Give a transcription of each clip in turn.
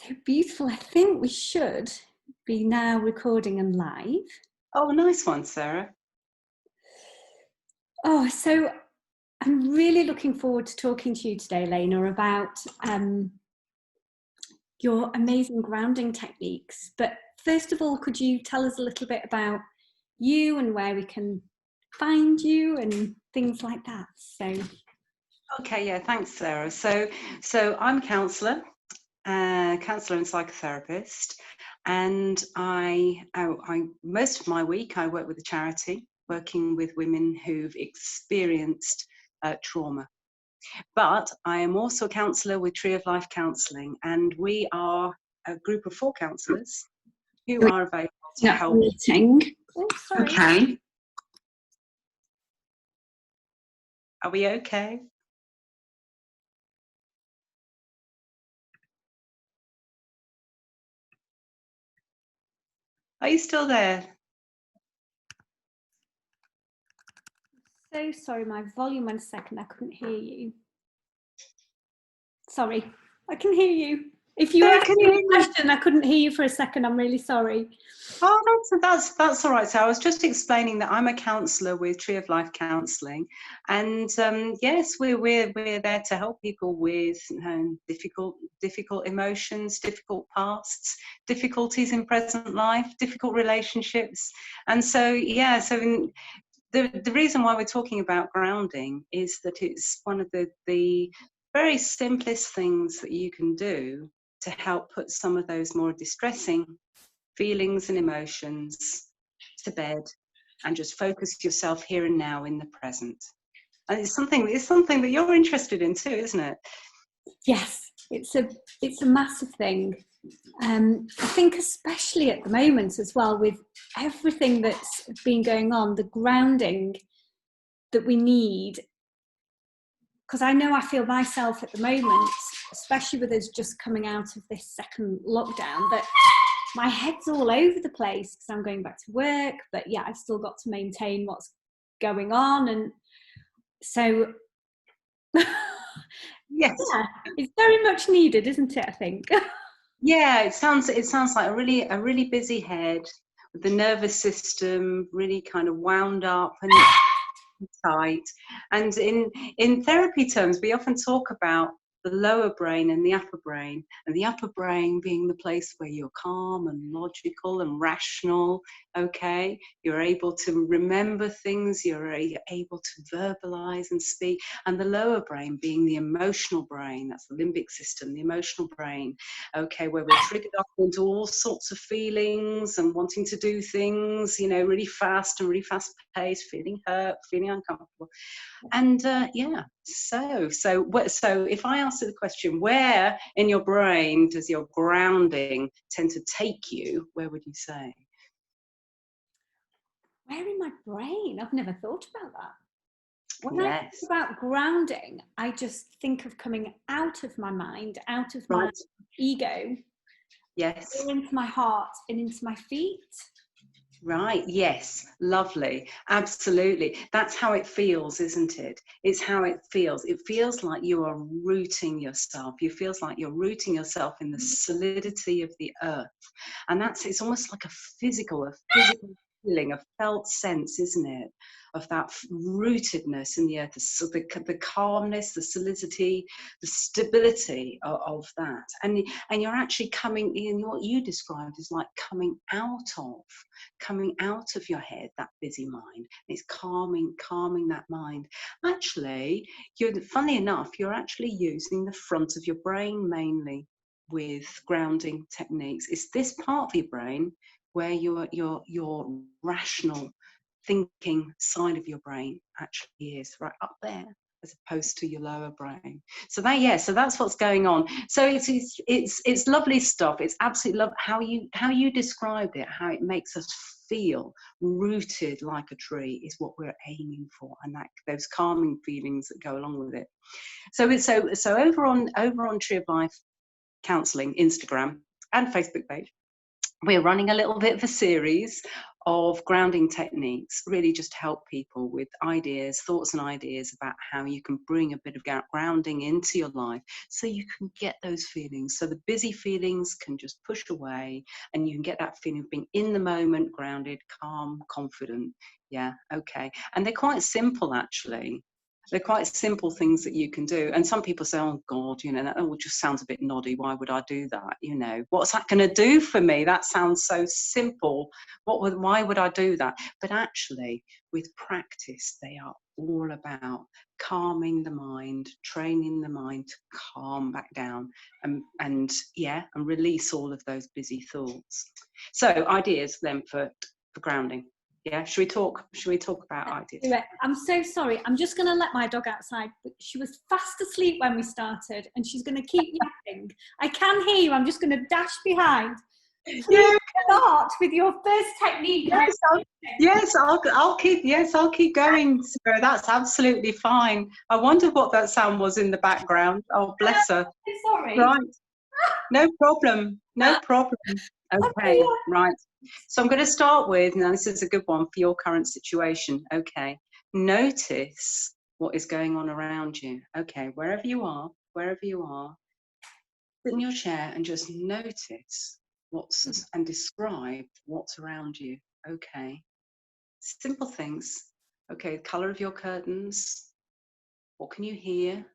So beautiful. I think we should be now recording and live. Oh, nice one, Sarah. Oh, so I'm really looking forward to talking to you today, Lena, about your amazing grounding techniques. But first of all, could you tell us a little bit about you and where we can find you and things like that? Okay, yeah, thanks, Sarah. So I'm a counsellor and psychotherapist, and I most of my week I work with a charity working with women who've experienced trauma. But I am also a counsellor with Tree of Life Counselling, and we are a group of 4 counsellors who are available to help. Meeting. Oh, sorry. Okay. Are we okay? Are you still there? So sorry, my volume went a second. I couldn't hear you. Sorry, I can hear you. If you asked me a question, I couldn't hear you for a second. I'm really sorry. Oh, that's all right. So I was just explaining that I'm a counsellor with Tree of Life Counselling, and yes, we're there to help people with difficult emotions, difficult pasts, difficulties in present life, difficult relationships, and so yeah. So the reason why we're talking about grounding is that it's one of the very simplest things that you can do to help put some of those more distressing feelings and emotions to bed, and just focus yourself here and now in the present. And it's something that you're interested in too, isn't it? Yes, it's a massive thing. I think especially at the moment as well, with everything that's been going on, the grounding that we need, because I know I feel myself at the moment, especially with us just coming out of this second lockdown, that my head's all over the place because I'm going back to work, but yeah, I've still got to maintain what's going on. And so yes, yeah, it's very much needed, isn't it, I think? Yeah, it sounds like a really busy head, with the nervous system really kind of wound up and tight. And in therapy terms, we often talk about the lower brain and the upper brain, and the upper brain being the place where you're calm and logical and rational. Okay, you're able to remember things, you're able to verbalize and speak, and the lower brain being the emotional brain, that's the limbic system, the emotional brain, okay, where we're triggered up into all sorts of feelings and wanting to do things, really fast and really fast paced, feeling hurt, feeling uncomfortable. And yeah, so if I answer the question, where in your brain does your grounding tend to take you, where would you say? Where in my brain? I've never thought about that. When I Yes. think about grounding, I just think of coming out of my mind, out of my ego, yes, into my heart and into my feet. Right, yes, lovely, absolutely. That's how it feels, isn't it? It's how it feels. It feels like you are rooting yourself. It feels like you're rooting yourself in the solidity of the earth. And it's almost like a physical feeling, a felt sense, isn't it? Of that rootedness in the earth, the calmness, the solidity, the stability of that. And you're actually coming in, what you described is like coming out of your head, that busy mind. It's calming that mind. Actually, funnily enough, you're actually using the front of your brain mainly with grounding techniques. It's this part of your brain where your rational thinking side of your brain actually is, right up there, as opposed to your lower brain. So that's what's going on. So it's lovely stuff. It's absolutely love how you described it, how it makes us feel rooted like a tree is what we're aiming for, and that those calming feelings that go along with it. So over on Tree of Life Counselling Instagram and Facebook page, we're running a little bit of a series of grounding techniques, really just to help people with ideas, thoughts and ideas about how you can bring a bit of grounding into your life so you can get those feelings. So the busy feelings can just push away and you can get that feeling of being in the moment, grounded, calm, confident. Yeah, okay. And they're quite simple, actually. They're quite simple things that you can do. And some people say, oh God, you know, that just sounds a bit noddy. Why would I do that? You know, what's that going to do for me? That sounds so simple. Why would I do that? But actually, with practice, they are all about calming the mind, training the mind to calm back down and release all of those busy thoughts. So ideas then for grounding. Yeah, should we talk about ideas? I'm so sorry. I'm just going to let my dog outside. But she was fast asleep when we started, and she's going to keep yapping. I can hear you. I'm just going to dash behind. Please start with your first technique. I'll keep going. Sarah. That's absolutely fine. I wonder what that sound was in the background. Oh, bless her. Sorry. Right. No problem. No problem. Okay, right. So I'm going to start with, now this is a good one for your current situation. Okay, notice what is going on around you. Okay, wherever you are, sit in your chair and just notice and describe what's around you. Okay, simple things. Okay, the color of your curtains. What can you hear?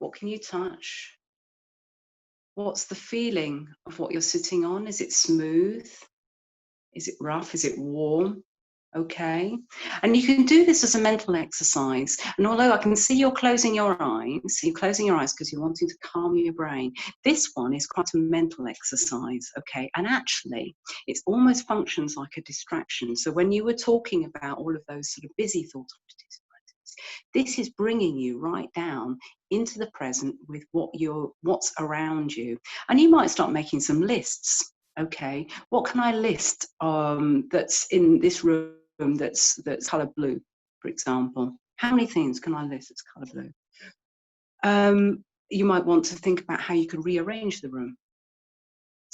What can you touch? What's the feeling of what you're sitting on? Is it smooth? Is it rough? Is it warm? Okay. And you can do this as a mental exercise. And although I can see you're closing your eyes because you're wanting to calm your brain, this one is quite a mental exercise. Okay. And actually, it almost functions like a distraction. So when you were talking about all of those sort of busy thoughts, this is bringing you right down into the present with what's around you. And you might start making some lists. Okay, what can I list that's in this room that's color blue, for example? How many things can I list that's color blue? You might want to think about how you could rearrange the room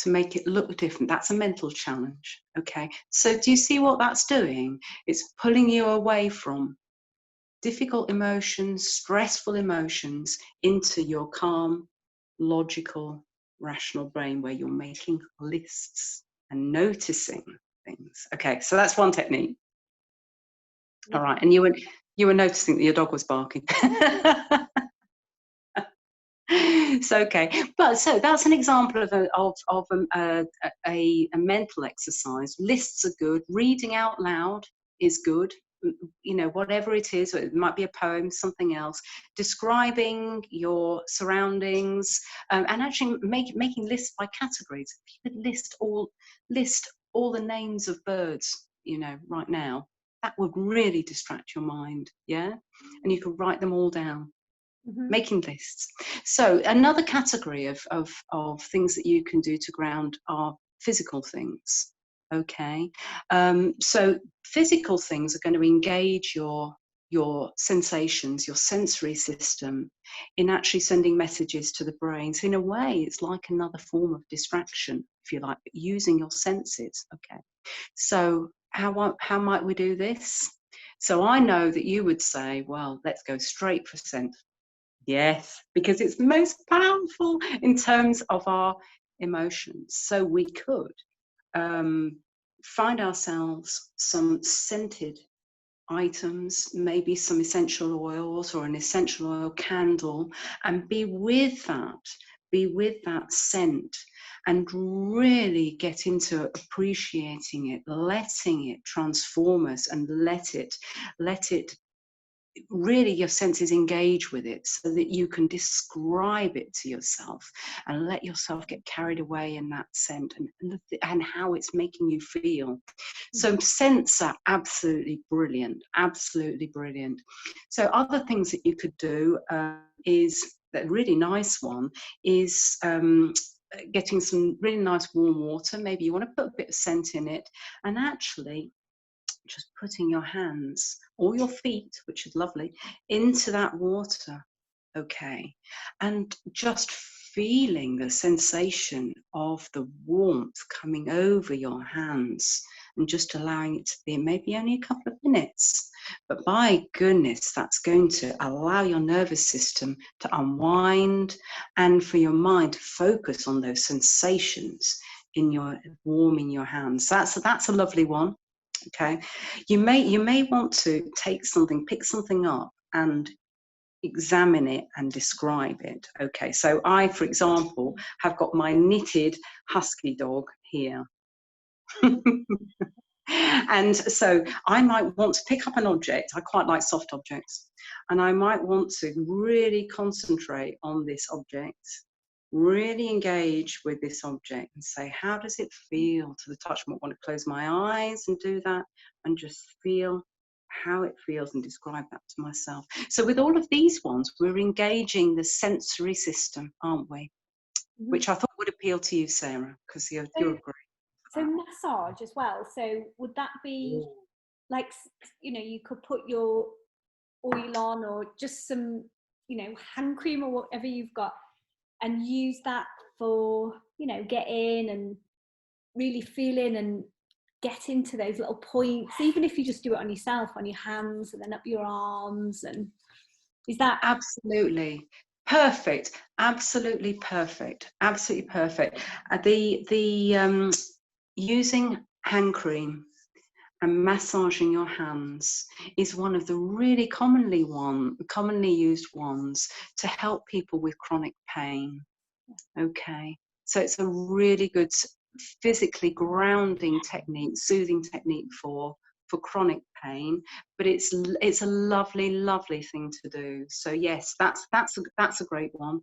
to make it look different. That's a mental challenge. Okay, so do you see what that's doing? It's pulling you away from difficult emotions, stressful emotions, into your calm, logical, rational brain where you're making lists and noticing things. Okay, so that's one technique. All right, and you were noticing that your dog was barking. It's okay, but so that's an example of a mental exercise. Lists are good. Reading out loud is good. You know, whatever it is, it might be a poem, something else, describing your surroundings, and actually making lists by categories. If you could list all the names of birds, you know, right now, that would really distract your mind. Yeah, and you could write them all down. Making lists. So another category of things that you can do to ground are physical things. Okay, so physical things are going to engage your sensations, your sensory system, in actually sending messages to the brain. So in a way, it's like another form of distraction, if you like, but using your senses. Okay, so how might we do this? So I know that you would say, well, let's go straight for scent. Yes, because it's most powerful in terms of our emotions. So we could find ourselves some scented items, maybe some essential oils or an essential oil candle, and be with that scent and really get into appreciating it, letting it transform us, and let it really your senses engage with it so that you can describe it to yourself and let yourself get carried away in that scent and how it's making you feel. So scents are absolutely brilliant. So other things that you could do is a really nice one is getting some really nice warm water. Maybe you want to put a bit of scent in it, and actually just putting your hands or your feet, which is lovely, into that water. Okay, and just feeling the sensation of the warmth coming over your hands and just allowing it to be maybe only a couple of minutes. But by goodness, that's going to allow your nervous system to unwind and for your mind to focus on those sensations in your warming your hands. That's a lovely one. Okay, you may want to take something, pick something up and examine it and describe it. Okay, so I, for example, have got my knitted husky dog here. And so I might want to pick up an object. I quite like soft objects. And I might want to really concentrate on this object, really engage with this object and say, how does it feel to the touch? I might want to close my eyes and do that and just feel how it feels and describe that to myself. So with all of these ones, we're engaging the sensory system, aren't we? Mm-hmm. Which I thought would appeal to you, Sarah, because you're great. So massage as well. So would that be like, you know, you could put your oil on or just some, you know, hand cream or whatever you've got and use that for, you know, get in and really feel in and get into those little points, even if you just do it on yourself, on your hands and then up your arms. And is that absolutely perfect? Absolutely perfect. Absolutely perfect. The using hand cream and massaging your hands is one of the really commonly used ones to help people with chronic pain. Okay, so it's a really good physically grounding technique, soothing technique for chronic pain, but it's a lovely thing to do. So yes, that's a great one.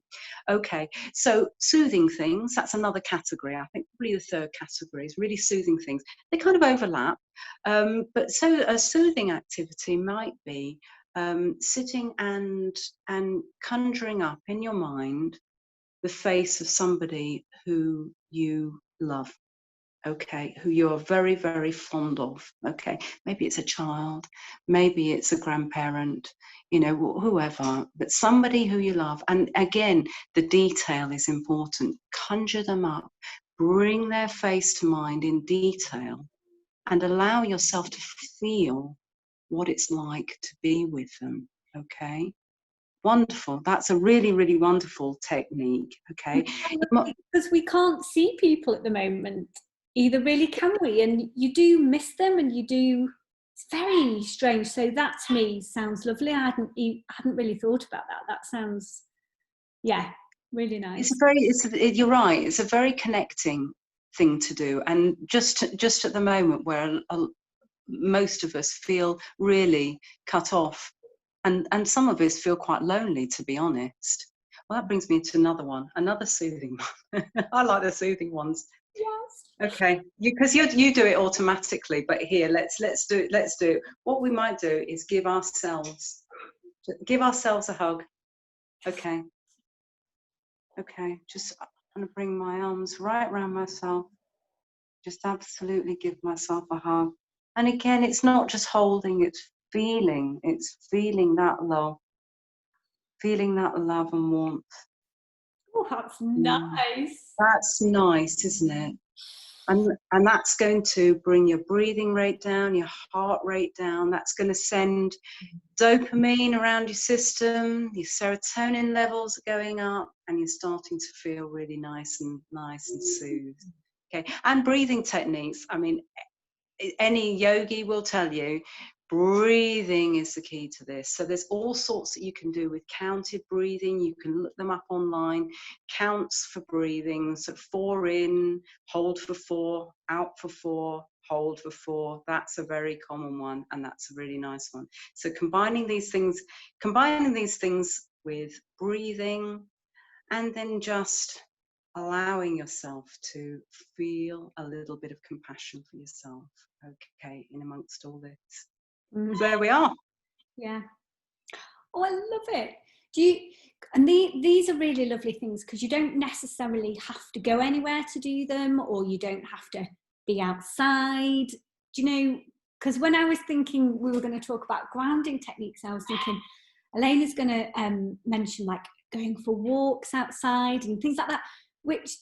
Okay, so soothing things, that's another category. I think probably the third category is really soothing things. They kind of overlap, but so a soothing activity might be sitting and conjuring up in your mind the face of somebody who you love. Okay, who you're very, very fond of. Okay, maybe it's a child, maybe it's a grandparent, you know, whoever, but somebody who you love. And again, the detail is important. Conjure them up, bring their face to mind in detail, and allow yourself to feel what it's like to be with them. Okay. Wonderful. That's a really, really wonderful technique. Okay. Because we can't see people at the moment either, really, can we? And you do miss them and you do. It's very strange. So that to me sounds lovely. I hadn't really thought about that. That sounds, yeah, really nice. You're right. It's a very connecting thing to do. And just at the moment where most of us feel really cut off, and some of us feel quite lonely, to be honest. Well, that brings me to another soothing one. I like the soothing ones. Yes. Okay, because you do it automatically, but here let's do it. What we might do is give ourselves a hug. Okay. Just I'm gonna bring my arms right around myself. Just absolutely give myself a hug. And again, it's not just holding; it's feeling that love. Feeling that love and warmth. Oh, that's nice. That's nice, isn't it? And that's going to bring your breathing rate down, your heart rate down. That's going to send dopamine around your system. Your serotonin levels are going up, and you're starting to feel really nice and soothed. Okay, and breathing techniques. I mean, any yogi will tell you breathing is the key to this. So there's all sorts that you can do with counted breathing. You can look them up online. Counts for breathing. So 4 in, hold for 4, out for 4, hold for 4. That's a very common one, and that's a really nice one. So combining these things with breathing, and then just allowing yourself to feel a little bit of compassion for yourself, okay, in amongst all this. There we are. Yeah. Oh, I love it. These are really lovely things because you don't necessarily have to go anywhere to do them, or you don't have to be outside. Do you know, because when I was thinking we were going to talk about grounding techniques, I was thinking Alena's going to mention like going for walks outside and things like that, which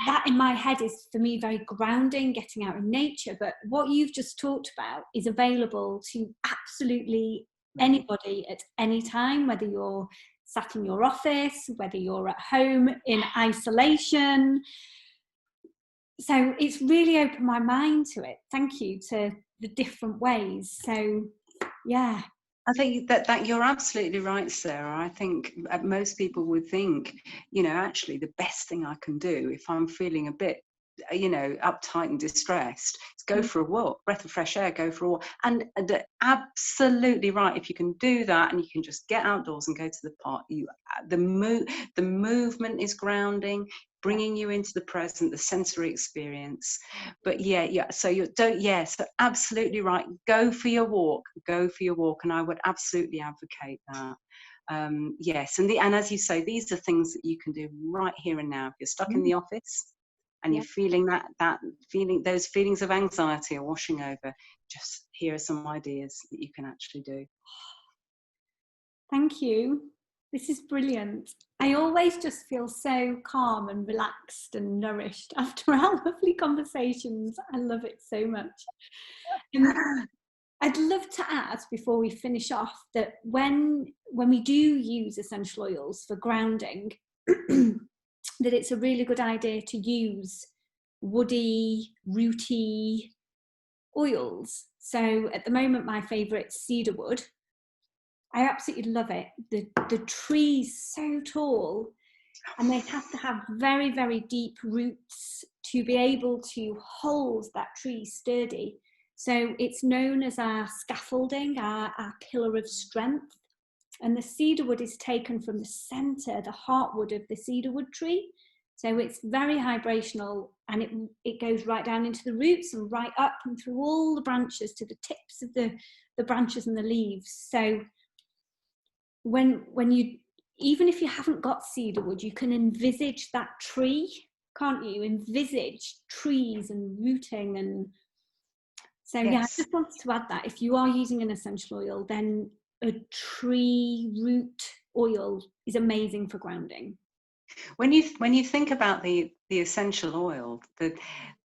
that in my head is for me very grounding, getting out in nature. But what you've just talked about is available to absolutely anybody at any time, whether you're sat in your office, whether you're at home in isolation. So it's really opened my mind to it. Thank you, to the different ways. So yeah. I think that you're absolutely right, Sarah. I think most people would think, actually the best thing I can do if I'm feeling a bit, uptight and distressed, is go for a walk, breath of fresh air, go for a walk. And absolutely right. If you can do that and you can just get outdoors and go to the park, the movement is grounding, bringing you into the present, the sensory experience. But so absolutely right. Go for your walk, and I would absolutely advocate that. Yes, and as you say, these are things that you can do right here and now. If you're stuck in the office and you're feeling those feelings of anxiety are washing over, just here are some ideas that you can actually do. Thank you. This is brilliant. I always just feel so calm and relaxed and nourished after our lovely conversations. I love it so much. I'd love to add, before we finish off, that when we do use essential oils for grounding, that it's a really good idea to use woody, rooty oils. So at the moment, my favourite's cedarwood. I absolutely love it. The tree's so tall, and they have to have very, very deep roots to be able to hold that tree sturdy. So it's known as our scaffolding, our pillar of strength. And the cedarwood is taken from the centre, the heartwood of the cedarwood tree. So it's very vibrational, and it goes right down into the roots and right up and through all the branches to the tips of the branches and the leaves. So when you, even if you haven't got cedarwood, you can envisage that tree, can't you? Envisage trees and rooting. And so yes. Yeah, I just wanted to add that if you are using an essential oil, then a tree root oil is amazing for grounding. When you think about the essential oil,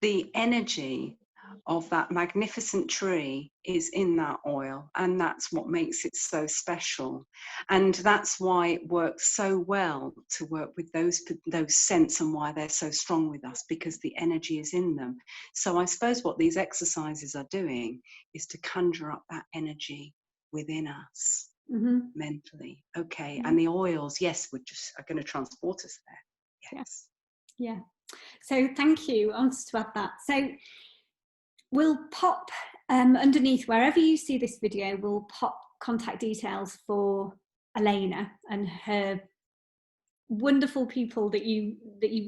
the energy of that magnificent tree is in that oil, and that's what makes it so special. And that's why it works so well to work with those scents, and why they're so strong with us, because the energy is in them. So I suppose what these exercises are doing is to conjure up that energy within us. Mentally. Okay. And the oils, yes, are going to transport us there. Yes. Yeah. So thank you. I wanted to add that. So we'll pop underneath, wherever you see this video, we'll pop contact details for Alena and her wonderful people that you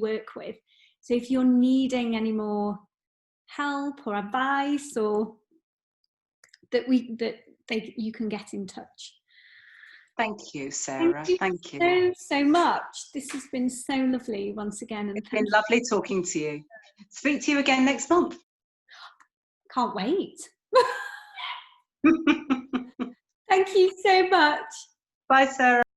work with. So if you're needing any more help or advice, or you can get in touch. Thank you, Sarah. Thank you so much. This has been so lovely once again. And it's been lovely talking to you. Speak to you again next month. Can't wait. Thank you so much. Bye, Sarah.